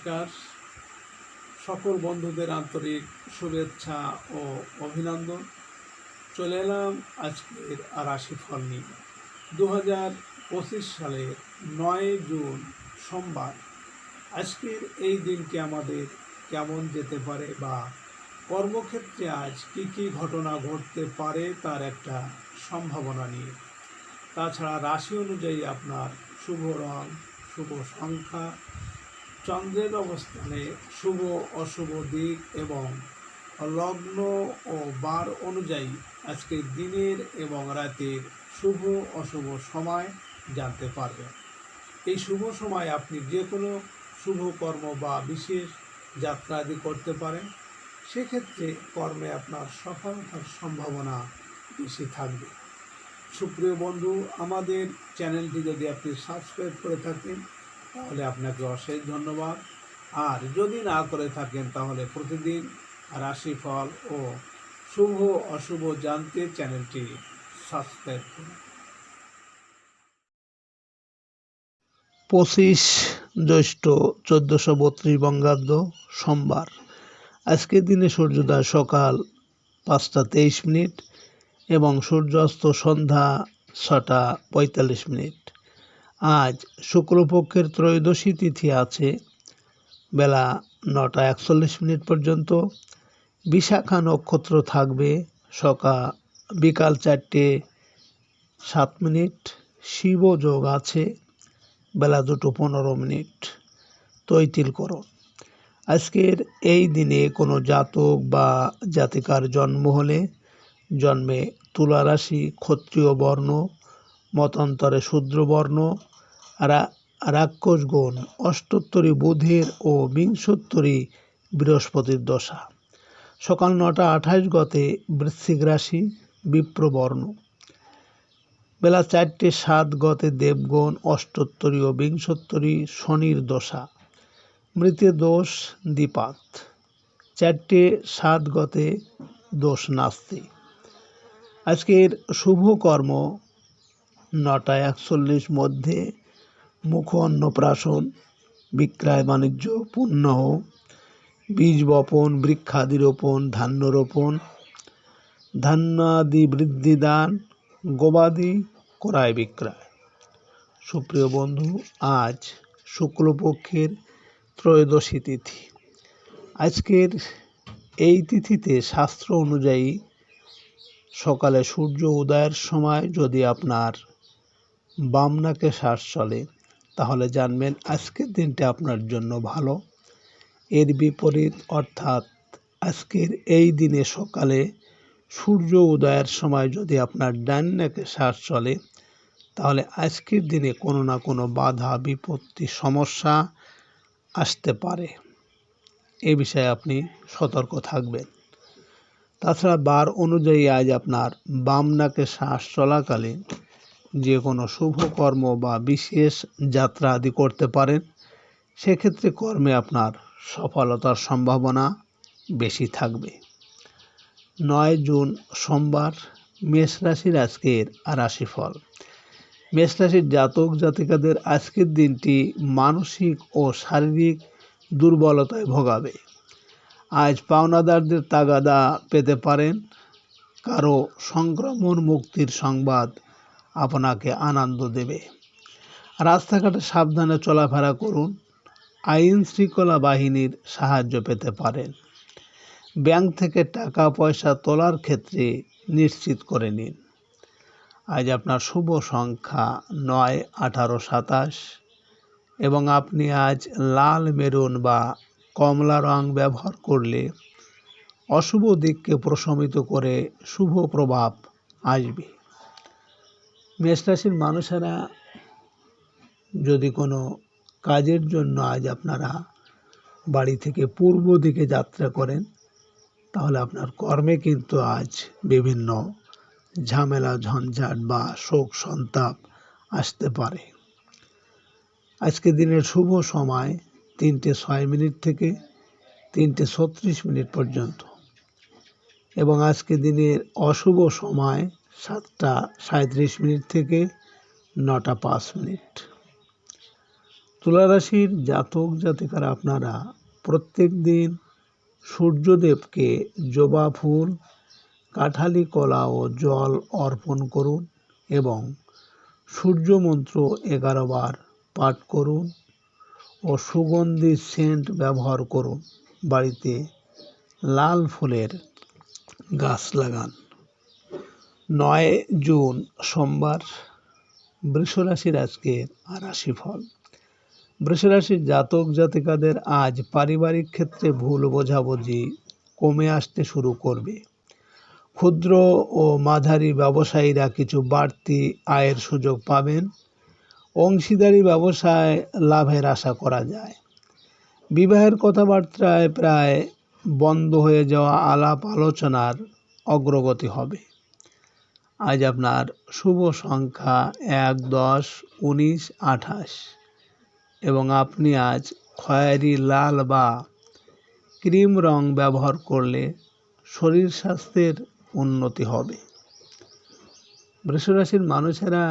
নমস্কার। সকল বন্ধুদের আন্তরিক শুভেচ্ছা ও অভিনন্দন। চলে এলাম আজকের রাশিফল নিয়ে। 2025 সালের 9 জুন সোমবার। আজকের এই দিনটি আমাদের কেমন যেতে পারে বা কর্মক্ষেত্রে আজ কী ঘটনা ঘটতে পারে তার একটা সম্ভাবনা নিয়ে। তাছাড়া রাশি অনুযায়ী আপনার শুভ রং, শুভ সংখ্যা, চন্দ্রের অবস্থানে শুভ অশুভ দিক এবং লগ্ন ও বার অনুযায়ী আজকে দিনের এবং রাতের শুভ অশুভ সময় জানতে পারবেন। এই শুভ সময় আপনি যে কোনো শুভ কর্ম বা বিশেষ যাত্রা আদি করতে পারেন। সেক্ষেত্রে কর্মে আপনার সফলতার সম্ভাবনা বেশি থাকবে। সুপ্রিয় বন্ধু, আমাদের চ্যানেলটি যদি আপনি সাবস্ক্রাইব করে থাকেন তাহলে আপনাকে অশেষ ধন্যবাদ। আর যদি না করে থাকেন তাহলে প্রতিদিন রাশিফল ও শুভ অশুভ জানতে চ্যানেলটি সাবস্ক্রাইব করুন। 25 জ্যৈষ্ঠ 1432 বঙ্গাব্দ সোমবার। আজকের দিনে সূর্যোদয় সকাল 5টা 23 মিনিট এবং সূর্যাস্ত সন্ধ্যা 6টা 45 মিনিট। আজ শুক্লপক্ষের ত্রয়োদশী তিথি আছে বেলা 9টা 41 মিনিট পর্যন্ত। বিশাখা নক্ষত্র থাকবে বিকাল 4টে 7 মিনিট। শিব যোগ আছে বেলা 2টো 15 মিনিট। তৈতিলকরণ। আজকের এই দিনে কোনো জাতক বা জাতিকার জন্ম হলে জন্মে তুলা রাশি, ক্ষত্রিয় বর্ণ, মতান্তরে শূদ্র বর্ণ, রাক্ষস গণ, অষ্টোত্তরী বুধের ও বিংশোত্তরী বৃহস্পতির দশা। সকাল 9টা 28 গতে বৃশ্চিক রাশি, বিপ্রবর্ণ। বেলা 4টে 7 গতে দেবগণ, অষ্টোত্তরী ও বিংশোত্তরী শনির দশা। মৃতে দোষ দ্বিপাত। 4টে 7 গতে দোষ নাস্তি। আজকের শুভ কর্ম 9টা 41 মধ্যে মুখ অন্নপ্রাশন, বিক্রয় বাণিজ্য, পুণ্যহ, বীজ বপন, বৃক্ষাদি রোপণ, ধান্য রোপণ, ধান্যাদি বৃদ্ধি দান, গবাদি ক্রয় বিক্রয়। সুপ্রিয় বন্ধু, আজ শুক্লপক্ষের ত্রয়োদশী তিথি। আজকের এই তিথিতে শাস্ত্র অনুযায়ী সকালে সূর্য উদয়ের সময় যদি আপনার বাম নাকে শ্বাস চলে তাহলে জানবেন আজকের দিনটা আপনার জন্য ভালো। এর বিপরীত অর্থাৎ আজকের এই দিনে সকালে সূর্য উদয়ের সময় যদি আপনার ডান নাকে শ্বাস চলে তাহলে আজকের দিনে কোনো না কোনো বাধা, বিপত্তি, সমস্যা আসতে পারে। এ বিষয়ে আপনি সতর্ক থাকবেন। তাছাড়া বার অনুযায়ী আজ আপনার বাম নাকে শ্বাস চলাকালীন যে কোনো শুভ কর্ম বা বিশেষ যাত্রা আদি করতে পারেন। সেক্ষেত্রে কর্মে আপনার সফলতার সম্ভাবনা বেশি থাকবে। 9 জুন সোমবার। মেষ রাশির আজকের রাশিফল। মেষ রাশির জাতক জাতিকাদের আজকের দিনটি মানসিক ও শারীরিক দুর্বলতায় ভোগাবে। আজ পাওনাদারদের তাগাদা পেতে পারেন। কারো সংক্রমণ মুক্তির সংবাদ আপনাকে আনন্দ দেবে। রাস্তাঘাটে সাবধানে চলাফেরা করুন। আইন শৃঙ্খলা বাহিনীর সাহায্য পেতে পারেন। ব্যাংক থেকে টাকা পয়সা তোলার ক্ষেত্রে নিশ্চিত করে নিন। আজ আপনার শুভ সংখ্যা 9, 18, 27 এবং আপনি আজ লাল, মেরুন বা কমলা রং ব্যবহার করলে অশুভ দিককে প্রশমিত করে শুভ প্রভাব আসবে। মেষ রাশির মানুষেরা যদি কোনো কাজের জন্য আজ আপনারা বাড়ি থেকে পূর্ব দিকে যাত্রা করেন তাহলে আপনার কর্মে কিন্তু আজ বিভিন্ন ঝামেলা, ঝঞ্ঝাট বা শোক সন্তাপ আসতে পারে। আজকে দিনের শুভ সময় 3টে 6 মিনিট থেকে 3টে 36 মিনিট পর্যন্ত এবং আজকে দিনের অশুভ সময় 7টা 37 মিনিট থেকে 9টা 5 মিনিট। তুলা রাশির জাতক জাতিকারা আপনারা প্রত্যেক দিন সূর্যদেবকে জবা ফুল, কাঠালি কলা ও জল অর্পণ করুন এবং সূর্য মন্ত্র 11 বার পাঠ করুন ও সুগন্ধি সেন্ট ব্যবহার করুন। বাড়িতে লাল ফুলের গাছ লাগান। 9 জুন সোমবার, বৃষ রাশির আজকের রাশিফল। বৃষ রাশির জাতক জাতিকাদের আজ পারিবারিক ক্ষেত্রে ভুল বোঝাবুঝি কমে আসতে শুরু করবে। ক্ষুদ্র ও মাঝারি ব্যবসায়ীরা কিছু বাড়তি আয়ের সুযোগ পাবেন। অংশীদারি ব্যবসায় লাভের আশা করা যায়। বিবাহের কথাবার্তায় প্রায় বন্ধ হয়ে যাওয়া আলাপ আলোচনার অগ্রগতি হবে। আজ আপনার শুভ সংখ্যা 1, 10, 19, 28 এবং আপনি আজ খয়েরি, লাল বা ক্রিম রং ব্যবহার করলে শরীর স্বাস্থ্যের উন্নতি হবে। বৃষ রাশির মানুষেরা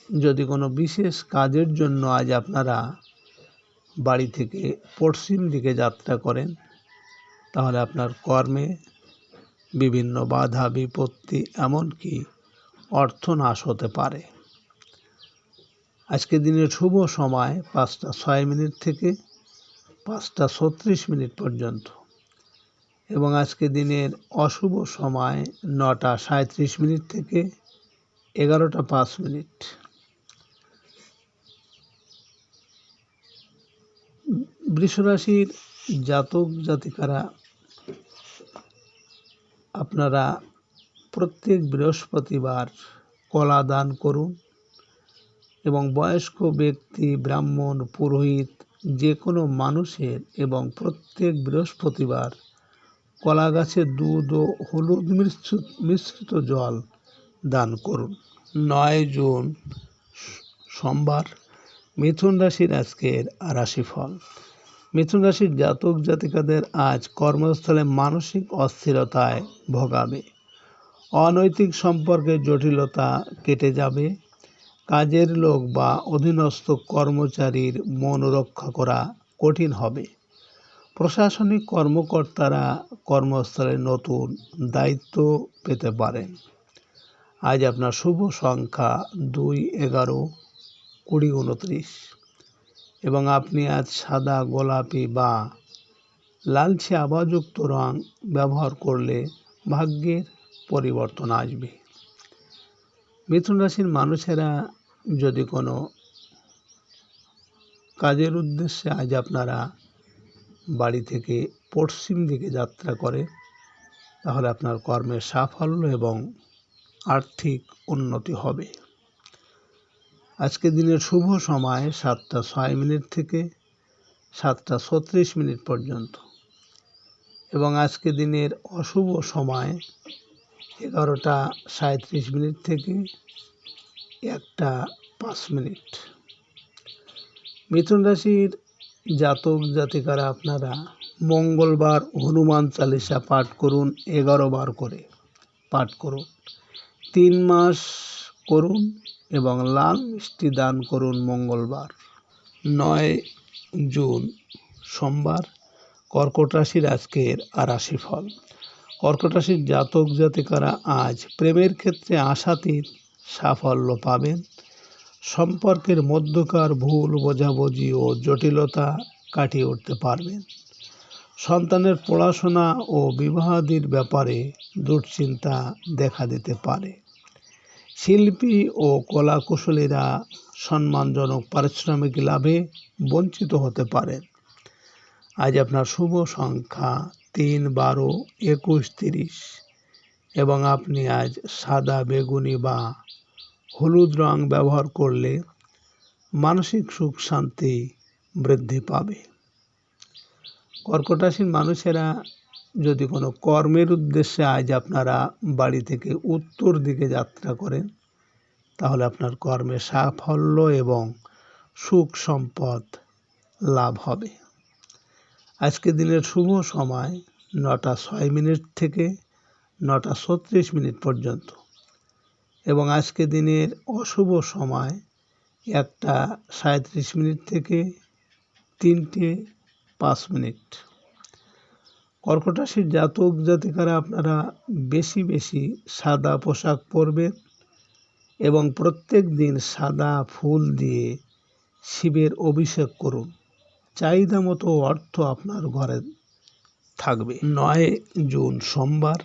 যদি কোনো বিশেষ কাজের জন্য আজ আপনারা বাড়ি থেকে পশ্চিম দিকে যাত্রা করেন, তাহলে আপনার কর্মে বিভিন্ন বাধা বিপত্তি এমনকি অর্থনাশ হতে পারে। আজকের দিনের শুভ সময় 5টা 6 মিনিট থেকে 5টা 36 মিনিট পর্যন্ত এবং আজকের দিনের অশুভ সময় 9টা 37 মিনিট থেকে 11টা 5 মিনিট। বৃষ রাশির জাতক জাতিকারা আপনারা প্রত্যেক বৃহস্পতিবার কলা দান করুন এবং বয়স্ক ব্যক্তি, ব্রাহ্মণ, পুরোহিত যে কোনো মানুষের এবং প্রত্যেক বৃহস্পতিবার কলা গাছের দুধ ও হলুদ মিশ্রিত জল দান করুন। 9 জুন সোমবার, মিথুন রাশির আজকের রাশিফল। মিথুন রাশির জাতক জাতিকাদের আজ কর্মস্থলে মানসিক অস্থিরতায় ভোগাবে। অনৈতিক সম্পর্কের জটিলতা কেটে যাবে। কাজের লোক বা অধীনস্থ কর্মচারীর মন রক্ষা করা কঠিন হবে। প্রশাসনিক কর্মকর্তারা কর্মস্থলে নতুন দায়িত্ব পেতে পারেন। আজ আপনার শুভ সংখ্যা 2, 11, 20, 29 এবং আপনি আজ সাদা, গোলাপি বা লালচে আভাযুক্ত রং ব্যবহার করলে ভাগ্যের পরিবর্তন আসবে। মিথুন রাশির মানুষেরা যদি কোনো কাজের উদ্দেশ্যে আজ আপনারা বাড়ি থেকে পশ্চিম দিকে যাত্রা করে, তাহলে আপনার কর্মের সাফল্য এবং আর্থিক উন্নতি হবে। আজকের দিনের শুভ সময় 7টা 6 মিনিট থেকে 7টা 36 মিনিট পর্যন্ত এবং আজকের দিনের অশুভ সময় 11টা 37 মিনিট থেকে 1টা 5 মিনিট। মিথুন রাশির জাতক জাতিকারা আপনারা মঙ্গলবার হনুমান চালিসা পাঠ করুন, 11 বার করে পাঠ করুন। 3 মাস করুন এবং লাল মিষ্টি দান করুন মঙ্গলবার। 9 জুন সোমবার, কর্কট রাশির আজকের রাশিফল। কর্কট রাশির জাতক জাতিকারা আজ প্রেমের ক্ষেত্রে আশাতীত সাফল্য পাবেন। সম্পর্কের মধ্যকার ভুল বোঝাবুঝি ও জটিলতা কাটিয়ে উঠতে পারবেন। সন্তানের পড়াশোনা ও বিবাহাদির ব্যাপারে দুশ্চিন্তা দেখা দিতে পারে। শিল্পী ও কলাকুশলীরা সম্মানজনক পারিশ্রমিক লাভে বঞ্চিত হতে পারেন। আজ আপনার শুভ সংখ্যা 3, 12, 21, 30 এবং আপনি আজ সাদা, বেগুনি বা হলুদ রং ব্যবহার করলে মানসিক সুখ শান্তি বৃদ্ধি পাবে। কর্কট রাশির মানুষেরা যদি কোনো কর্মের উদ্দেশ্যে আজ আপনারা বাড়ি থেকে উত্তর দিকে যাত্রা করেন, তাহলে আপনার কর্মে সাফল্য এবং সুখ সম্পদ লাভ হবে। আজকের দিনের শুভ সময় 9টা 6 মিনিট থেকে 9টা 36 মিনিট পর্যন্ত এবং আজকের দিনের অশুভ সময় 1:37 থেকে 3:05। কর্কট রাশির জাতক জাতিকারা আপনারা বেশি বেশি সাদা পোশাক পরবেন এবং প্রত্যেক দিন সাদা ফুল দিয়ে শিবের অভিষেক করুন। চাহিদা মতো অর্থ আপনার ঘরে থাকবে। 9 জুন সোমবার,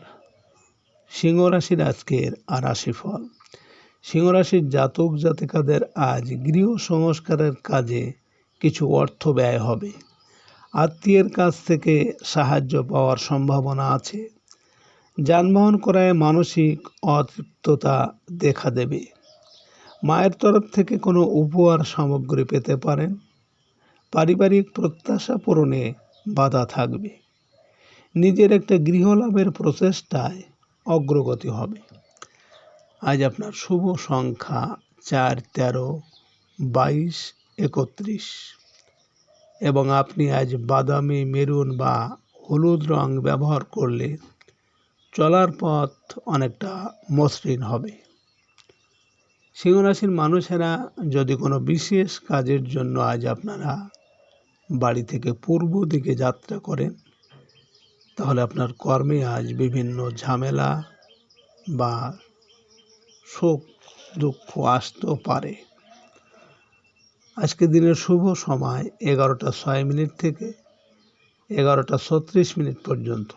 সিংহ রাশির আজকের রাশিফল। সিংহ রাশির জাতক জাতিকাদের আজ গৃহ সংস্কারের কাজে কিছু অর্থ ব্যয় হবে। আত্মীয়ের কাছ থেকে সাহায্য পাওয়ার সম্ভাবনা আছে। যানবাহন ক্রয়ে মানসিক অতৃপ্ততা দেখা দেবে। মায়ের তরফ থেকে কোনো উপহার সামগ্রী পেতে পারেন। পারিবারিক প্রত্যাশা পূরণে বাধা থাকবে। নিজের একটা গৃহ লাভের প্রচেষ্টায় অগ্রগতি হবে। আজ আপনার শুভ সংখ্যা 4, 13, 22, 31 এবং আপনি আজ বাদামি, মেরুন বা হলুদ রং ব্যবহার করলে চলার পথ অনেকটা মসৃণ হবে। সিংহ রাশির মানুষেরা যদি কোনো বিশেষ কাজের জন্য আজ আপনারা বাড়ি থেকে পূর্ব দিকে যাত্রা করেন, তাহলে আপনার কর্মে আজ বিভিন্ন ঝামেলা বা শোক দুঃখ আসতেও পারে। আজকে দিনের শুভ সময় 11:06 থেকে 11:36 পর্যন্ত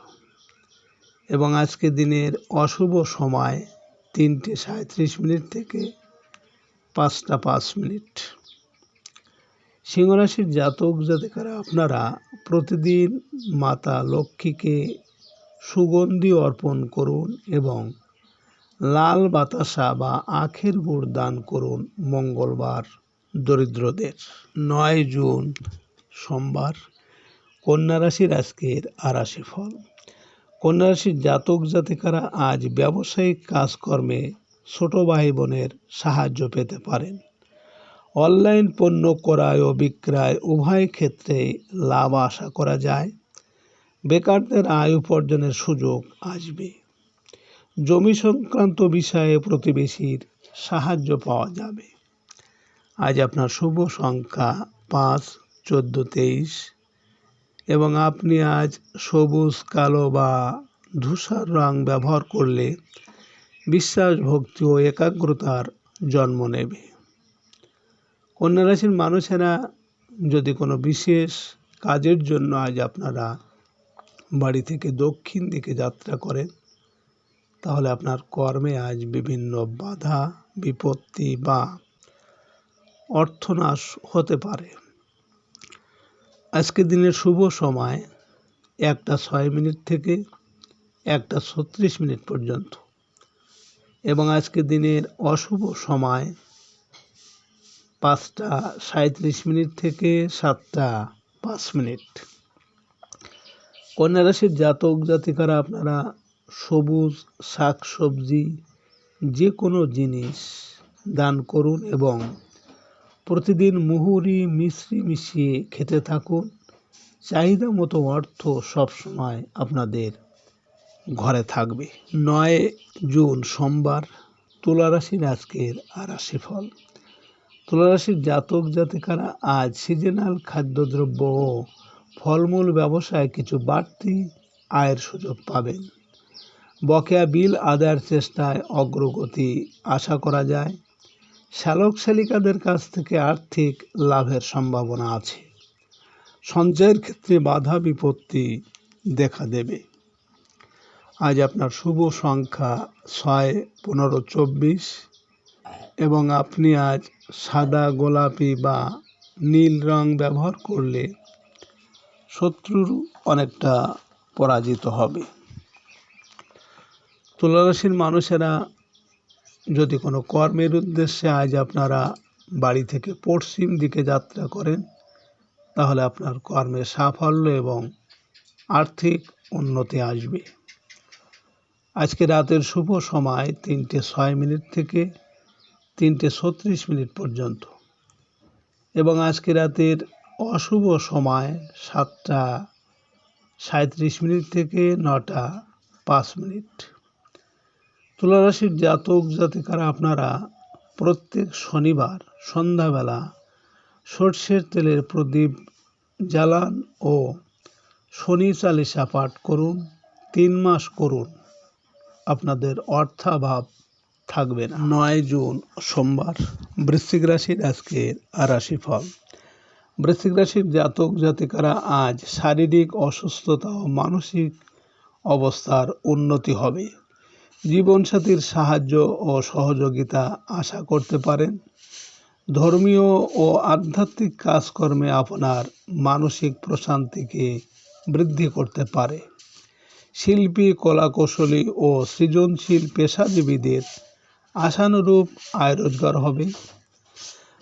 এবং আজকে দিনের অশুভ সময় 3:37 থেকে 5:05। সিংহ রাশির জাতক জাতিকারা আপনারা প্রতিদিন মাতা লক্ষ্মীকে সুগন্ধি অর্পণ করুন এবং লাল বাতাসা বা আখের গুড় দান করুন মঙ্গলবার দরিদ্রদের। 9 জুন সোমবার, কন্যা রাশির আজকের রাশিফল। কন্যা রাশির জাতক জাতিকারা আজ ব্যবসায়িক কাজকর্মে ছোট ভাই বোনের সাহায্য পেতে পারেন। অনলাইন পণ্য ক্রয় ও বিক্রয় উভয় ক্ষেত্রে লাভ আশা করা যায়। বেকারদের আয় উপার্জনের সুযোগ আসবে। জমি সংক্রান্ত বিষয়ে প্রতিবেশীর সাহায্য পাওয়া যাবে। আজ আপনার শুভ সংখ্যা 5, 14, 23 এবং আপনি আজ সবুজ, কালো বা ধূসর রং ব্যবহার করলে বিশ্বাস, ভক্তি ও একাগ্রতার জন্ম নেবে। কন্যা রাশির মানুষেরা যদি কোনো বিশেষ কাজের জন্য আজ আপনারা বাড়ি থেকে দক্ষিণ দিকে যাত্রা করেন, তাহলে আপনার কর্মে আজ বিভিন্ন বাধা বিপত্তি বা অর্থনাশ হতে পারে। আজকে দিনের শুভ সময় 1:06 থেকে 1:36 পর্যন্ত এবং আজকে দিনের অশুভ সময় 5:37 থেকে 7:05। কন্যা রাশির জাতক জাতিকারা আপনারা সবুজ শাকসবজি যে কোনো জিনিস দান করুন এবং প্রতিদিন মুহুরি মিশ্রি মিশিয়ে খেতে থাকুন। চাহিদা মতো অর্থ সবসময় আপনাদের ঘরে থাকবে। 9 জুন সোমবার, তুলা রাশির আজকের রাশিফল। তুলা রাশির জাতক জাতিকারা আজ সিজনাল খাদ্যদ্রব্য ও ফলমূল ব্যবসায় কিছু বাড়তি আয়ের সুযোগ পাবেন। বকেয়া বিল আদায়ের চেষ্টায় অগ্রগতি আশা করা যায়। শ্যালক শ্যালিকাদের কাছ থেকে আর্থিক লাভের সম্ভাবনা আছে। সঞ্চয়ের ক্ষেত্রে বাধা বিপত্তি দেখা দেবে। আজ আপনার শুভ সংখ্যা 6, 15, 24 এবং আপনি আজ সাদা, গোলাপি বা নীল রং ব্যবহার করলে শত্রুর অনেকটা পরাজিত হবে। তুলা রাশির মানুষেরা যদি কোনো কর্মের উদ্দেশ্যে আজ আপনারা বাড়ি থেকে পশ্চিম দিকে যাত্রা করেন, তাহলে আপনার কর্মে সাফল্য এবং আর্থিক উন্নতি আসবে। আজকে রাতের শুভ সময় 3:06 থেকে 3:36 পর্যন্ত এবং আজকে রাতের অশুভ সময় 7:37 থেকে 9:05। তুলা রাশির জাতক জাতিকারা আপনারা প্রত্যেক শনিবার সন্ধ্যাবেলা সর্ষের তেলের প্রদীপ জ্বালান ও শনি চালিসা পাঠ করুন। 3 মাস করুন, আপনাদের অর্থাভাব থাকবে না। 9 জুন সোমবার, বৃশ্চিক রাশির আজকের রাশিফল। বৃশ্চিক রাশির জাতক জাতিকারা আজ শারীরিক অসুস্থতা ও মানসিক অবস্থার উন্নতি হবে। জীবনসাথীর সাহায্য ও সহযোগিতা আশা করতে পারেন। ধর্মীয় ও আধ্যাত্মিক কাজকর্মে আপনার মানসিক প্রশান্তিকে বৃদ্ধি করতে পারে। শিল্পী, কলাকুশলী ও সৃজনশীল পেশাজীবীদের আশানুরূপ আয় রোজগার হবে।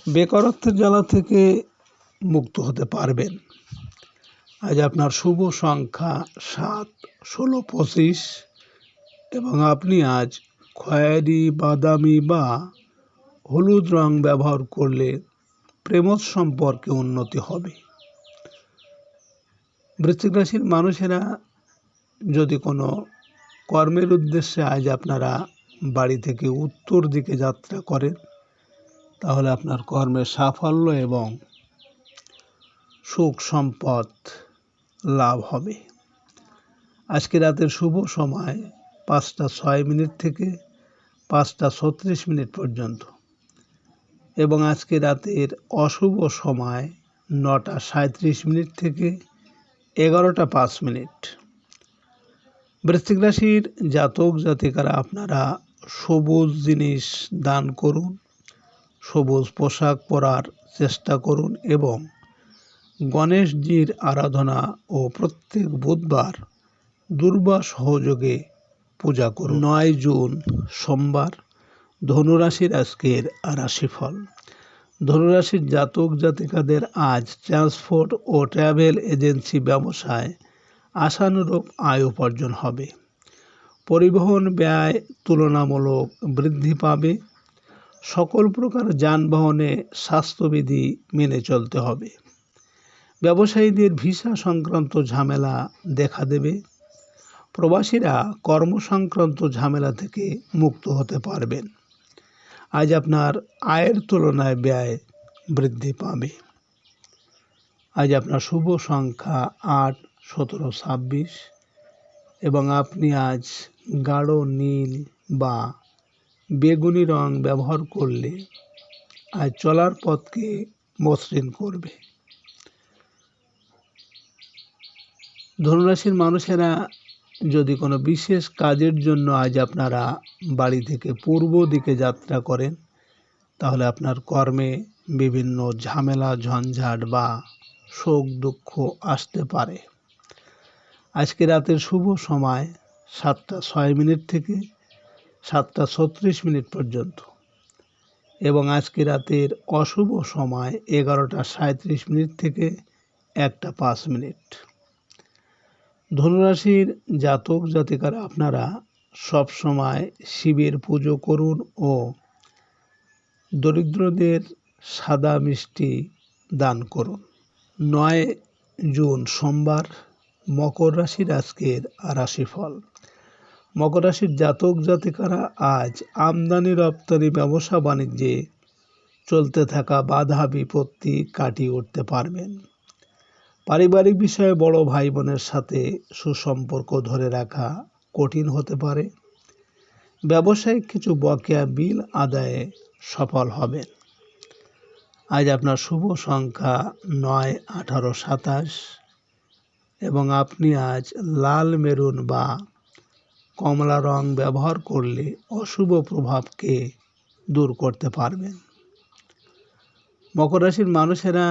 বেকারত্বের জ্বালা থেকে মুক্ত হতে পারবেন। আজ আপনার শুভ সংখ্যা 7, 16, 25 এবং আপনি আজ খয়েরি, বাদামি বা হলুদ রং ব্যবহার করলে প্রেম সম্পর্কে উন্নতি হবে। বৃশ্চিক রাশির মানুষেরা যদি কোনো কর্মের উদ্দেশ্যে আজ আপনারা বাড়ি থেকে উত্তর দিকে যাত্রা করেন, তাহলে আপনার কর্মের সাফল্য এবং সুখ সম্পদ লাভ হবে। আজকে রাতের শুভ সময় 5টা 6 মিনিট থেকে 5টা 36 মিনিট পর্যন্ত এবং আজকে রাতের অশুভ সময় 9টা 37 মিনিট থেকে 11টা 5 মিনিট। বৃশ্চিক রাশির জাতক জাতিকারা আপনারা সবুজ জিনিস দান করুন, সবুজ পোশাক পরার চেষ্টা করুন এবং গণেশজির আরাধনা ও প্রত্যেক বুধবার দুর্বা সহযোগে পূজা করুন। 9 জুন সোমবার, ধনুরাশির আজকের রাশিফল। ধনুরাশির জাতক জাতিকাদের আজ ট্রান্সপোর্ট ও ট্রাভেল এজেন্সি ব্যবসায় আশানুরূপ আয় উপার্জন হবে। পরিবহন ব্যয় তুলনামূলক বৃদ্ধি পাবে। সকল প্রকার যানবাহনে স্বাস্থ্যবিধি মেনে চলতে হবে। ব্যবসায়ীদের ভিসা সংক্রান্ত ঝামেলা দেখা দেবে। প্রবাসীরা কর্মসংক্রান্ত ঝামেলা থেকে মুক্ত হতে পারবেন। আজ আপনার আয়ের তুলনায় ব্যয় বৃদ্ধি পাবে। আজ আপনার শুভ সংখ্যা 8, 17, 26 এবং আপনি আজ গাঢ় নীল বা বেগুনি রং ব্যবহার করলে আজ চলার পথকে মসৃণ করবে। ধনুরাশির মানুষেরা যদি কোনো বিশেষ কাজের জন্য আজ আপনারা বাড়ি থেকে পূর্ব দিকে যাত্রা করেন, তাহলে আপনার কর্মে বিভিন্ন ঝামেলা, ঝঞ্ঝাট বা শোক দুঃখ আসতে পারে। আজকে রাতের শুভ সময় 7টা 6 মিনিট থেকে 7টা 36 মিনিট পর্যন্ত এবং আজকে রাতের অশুভ সময় 11টা 37 মিনিট থেকে 1টা 5 মিনিট। ধনুরাশির জাতক জাতিকারা আপনারা সব সময় শিবের পুজো করুন ও দরিদ্রদের সাদা মিষ্টি দান করুন। 9 জুন সোমবার, মকর রাশির আজকের রাশিফল। মকর রাশির জাতক জাতিকারা আজ আমদানি রপ্তানি ব্যবসা বাণিজ্যে চলতে থাকা বাধা বিপত্তি কাটিয়ে উঠতে পারবেন। পারিবারিক বিষয়ে বড় ভাই বোনের সাথে সুসম্পর্ক ধরে রাখা কঠিন হতে পারে। ব্যবসায়িক কিছু বকেয়া বিল আদায়ে সফল হবেন। আজ আপনার শুভ সংখ্যা 9, 18, 27 এবং আপনি আজ লাল, মেরুন বা কমলা রং ব্যবহার করলে অশুভ প্রভাবকে দূর করতে পারবেন। মকর রাশির মানুষেরা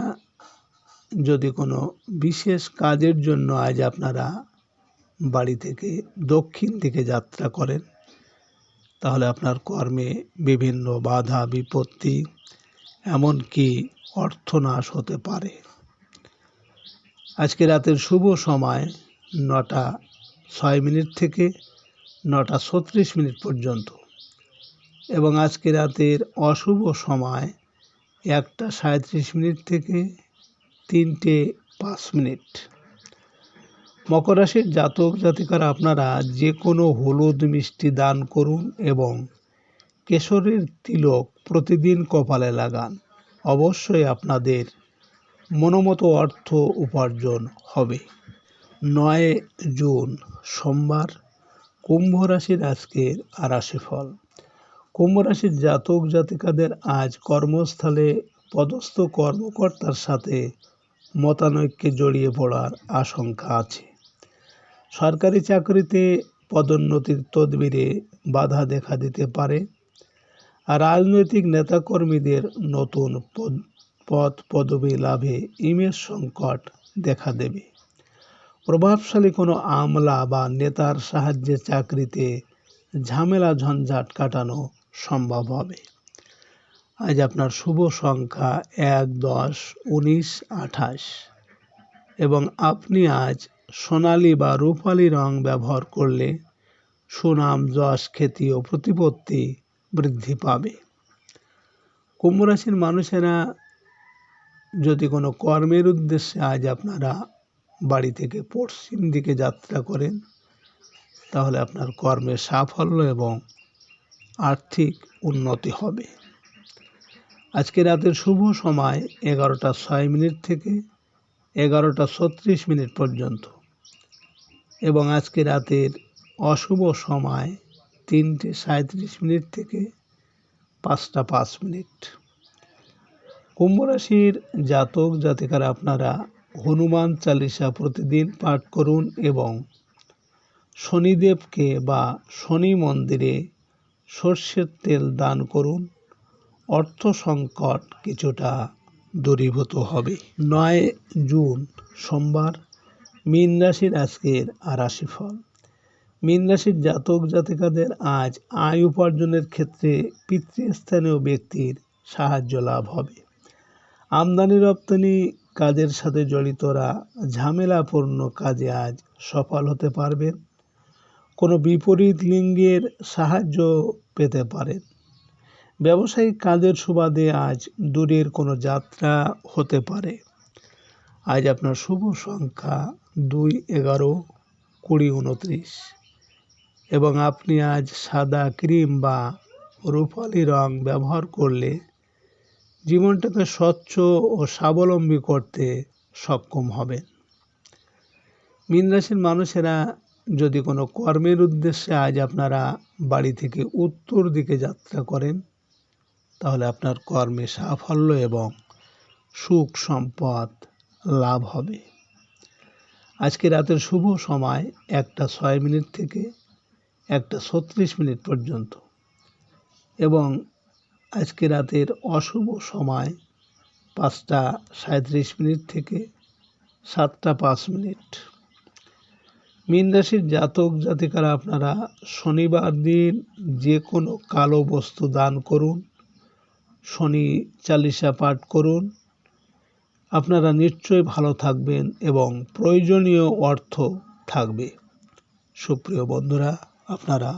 যদি কোনো বিশেষ কাজের জন্য আজ আপনারা বাড়ি থেকে দক্ষিণ দিকে যাত্রা করেন, তাহলে আপনার কর্মে বিভিন্ন বাধা বিপত্তি এমনকি অর্থনাশ হতে পারে। আজকে রাতের শুভ সময় 9টা 6 মিনিট থেকে 9টা 36 মিনিট পর্যন্ত এবং আজকে রাতের অশুভ সময় 1টা 37 মিনিট থেকে 3টে 5 মিনিট। মকর রাশির জাতক জাতিকারা আপনারা যে কোনো হলুদ মিষ্টি দান করুন এবং কেশরের তিলক প্রতিদিন কপালে লাগান। অবশ্যই আপনাদের মনোমতো অর্থ উপার্জন হবে। 9 জুন সোমবার, কুম্ভ রাশির আজকের রাশিফল। কুম্ভ রাশির জাতক জাতিকাদের আজ কর্মস্থলে পদস্থ কর্মকর্তার সাথে মতানৈক্যে জড়িয়ে পড়ার আশঙ্কা আছে। সরকারি চাকরিতে পদোন্নতির তদবিরে বাধা দেখা দিতে পারে। আর রাজনৈতিক নেতাকর্মীদের নতুন পদ পদবি লাভে ইমেজ সংকট দেখা দেবে। প্রভাবশালী কোনো আমলা বা নেতার সাহায্যে চাকরিতে ঝামেলা ঝঞ্ঝাট কাটানো সম্ভব হবে। আজ আপনার শুভ সংখ্যা 1, 10, 19, 28 এবং আপনি আজ সোনালী বা রূপালী রং ব্যবহার করলে সুনাম, যশ, খ্যাতি ও প্রতিপত্তি বৃদ্ধি পাবে। কুম্ভ রাশির মানুষেরা যদি কোনো কর্মের উদ্দেশ্যে আজ আপনারা বাড়ি থেকে পশ্চিম দিকে যাত্রা করেন, তাহলে আপনার কর্মের সাফল্য এবং আর্থিক উন্নতি হবে। আজকে রাতের শুভ সময় 11:06 থেকে 11:36 পর্যন্ত এবং আজকে রাতের অশুভ সময় 3:37 থেকে 5:05। কুম্ভ রাশির জাতক জাতিকারা আপনারা হনুমান চালিসা প্রতিদিন পাঠ করুন এবং শনিদেবকে বা শনি মন্দিরে সর্ষের তেল দান করুন। অর্থ সংকট কিছুটা দূরীভূত হবে। 9 জুন সোমবার, মীন রাশির আজকের রাশিফল। মীন রাশির জাতক জাতিকাদের আজ আয় উপার্জনের ক্ষেত্রে পিতৃস্থানীয় ব্যক্তির সাহায্য লাভ হবে। আমদানি রপ্তানি কাজের সাথে জড়িতরা ঝামেলাপূর্ণ কাজে আজ সফল হতে পারবেন। কোনো বিপরীত লিঙ্গের সাহায্য পেতে পারেন। ব্যবসায়িক কাজের সুবাদে আজ দূরের কোনো যাত্রা হতে পারে। আজ আপনার শুভ সংখ্যা 2, 11, 20, 29 এবং আপনি আজ সাদা, ক্রিম বা রূপালী রং ব্যবহার করলে জীবনটাকে স্বচ্ছ ও স্বাবলম্বী করতে সক্ষম হবেন। মীন রাশির মানুষেরা যদি কোনো কর্মের উদ্দেশ্যে আজ আপনারা বাড়ি থেকে উত্তর দিকে যাত্রা করেন, তাহলে আপনার কর্মে সাফল্য এবং সুখ সম্পদ লাভ হবে। আজকে রাতের শুভ সময় 1:06 থেকে 1:36 পর্যন্ত এবং আজকে রাতের অশুভ সময় 5:37 থেকে 7:05। মীন রাশির জাতক জাতিকারা আপনারা শনিবার দিন যে কোনো কালো বস্তু দান করুন, শনি চালিসা পাঠ করুন। আপনারা নিশ্চয়ই ভালো থাকবেন এবং প্রয়োজনীয় অর্থ থাকবে। সুপ্রিয় বন্ধুরা, আপনারা